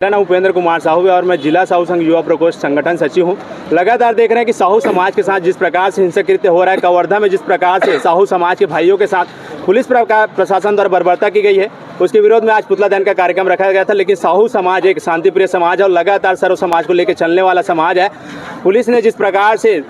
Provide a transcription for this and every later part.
मेरा नाम उपेंद्र कुमार साहू है और मैं जिला साहू संघ युवा प्रकोष्ठ संगठन सचिव हूं। लगातार देख रहे हैं कि साहू समाज के साथ जिस प्रकार से हिंसक कृत्य हो रहा है, कवर्धा में जिस प्रकार से साहू समाज के भाइयों के साथ पुलिस प्रशासन द्वारा बर्बरता की गई है, उसके विरोध में आज पुतला दहन का कार्यक्रम रखा गया था। लेकिन साहू समाज एक शांतिप्रिय समाज है और लगातार सर्व समाज को लेकर चलने वाला समाज है। पुलिस ने जिस प्रकार से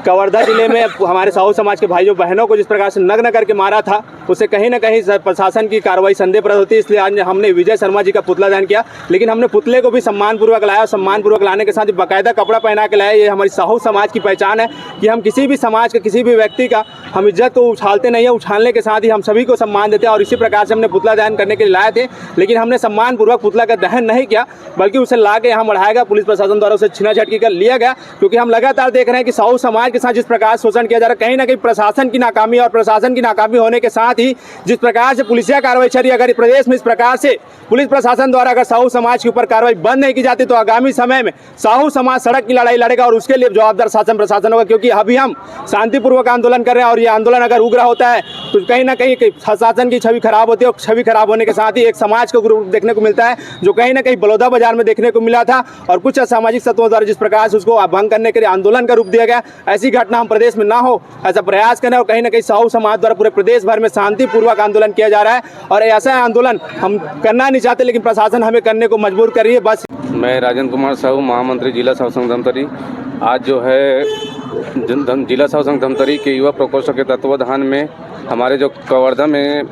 कवर्धा जिले में हमारे साहू समाज के भाइयों बहनों को जिस प्रकार से नग्न करके मारा था, उससे कहीं ना कहीं प्रशासन की कार्रवाई संदेहप्रद होती है। इसलिए आज हमने विजय शर्मा जी का पुतला दहन किया, लेकिन हमने पुतले को भी सम्मानपूर्वक लाया और सम्मानपूर्वक लाने के साथ ही बाकायदा कपड़ा पहना के लाया। ये हमारी साहू समाज की पहचान है कि हम किसी भी समाज के किसी भी व्यक्ति का हम इज्जत को उछालते नहीं है, उछालने के साथ ही हम सभी को सम्मान देते हैं। और इसी प्रकार से हमने पुतला दहन करने के लिए लाए थे, लेकिन हमने सम्मानपूर्वक पुतला का दहन नहीं किया, बल्कि उसे ला के यहाँ बढ़ाया गया। पुलिस प्रशासन द्वारा उसे छीना झटकी कर लिया गया, क्योंकि हम लगातार देख रहे हैं कि साहू समाज के साथ जिस प्रकार शोषण किया जा रहा है, कहीं ना कहीं प्रशासन की नाकामी और प्रशासन की नाकामी होने के साथ ही जिस प्रकार से पुलिसिया कार्रवाई चल रही है, अगर प्रदेश में इस प्रकार से पुलिस प्रशासन द्वारा अगर साहू समाज के ऊपर कार्रवाई बंद नहीं की जाती तो आगामी समय में साहू समाज सड़क की लड़ाई लड़ेगा और उसके लिए जवाबदार शासन प्रशासन होगा। क्योंकि अभी हम शांतिपूर्वक आंदोलन कर रहे हैं और ये आंदोलन अगर उग्र होता है तो कहीं ना कहीं शासन की छवि खराब होती है और छवि खराब होने के साथ ही एक समाज को ग्रुप देखने को मिलता है जो कहीं ना कहीं बलौदा बाजार में देखने को मिला था। और कुछ असामाजिक तत्वों द्वारा जिस प्रकार से उसको भंग करने के लिए आंदोलन का रूप दिया गया, ऐसी घटना हम प्रदेश में ना हो ऐसा प्रयास करें। और कहीं ना कहीं साहू समाज द्वारा पूरे प्रदेश भर में शांतिपूर्वक आंदोलन किया जा रहा है और ऐसा आंदोलन हम करना नहीं चाहते, लेकिन प्रशासन हमें करने को मजबूर कर रही है। बस मैं राजेंद्र कुमार साहू, महामंत्री जिला साहू संघ धमतरी। आज जो है जिला साहू संघ धमतरी के युवा प्रकोष्ठ के तत्वाधान में हमारे जो कवर्धा में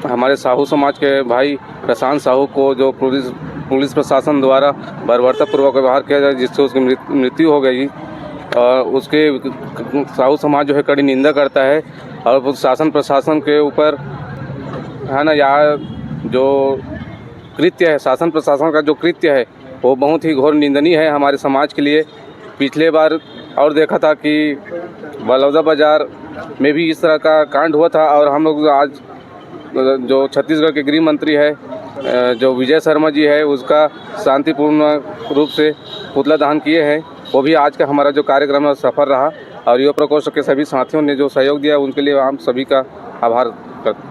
हमारे साहू समाज के भाई प्रशांत साहू को जो पुलिस प्रशासन द्वारा बर्बरतापूर्वक व्यवहार किया जाए, जिससे उसकी मृत्यु हो गई, उसके साहू समाज जो है कड़ी निंदा करता है। और शासन प्रशासन के ऊपर है ना, यहाँ जो कृत्य है, शासन प्रशासन का जो कृत्य है वो बहुत ही घोर निंदनीय है हमारे समाज के लिए। पिछले बार और देखा था कि बलौदा बाज़ार में भी इस तरह का कांड हुआ था और हम लोग आज जो छत्तीसगढ़ के गृह मंत्री है जो विजय शर्मा जी है, उसका शांतिपूर्ण रूप से पुतला दहन किए हैं। वो भी आज का हमारा जो कार्यक्रम है सफल रहा और युवा प्रकोष्ठ के सभी साथियों ने जो सहयोग दिया उनके लिए हम सभी का आभार करते हैं।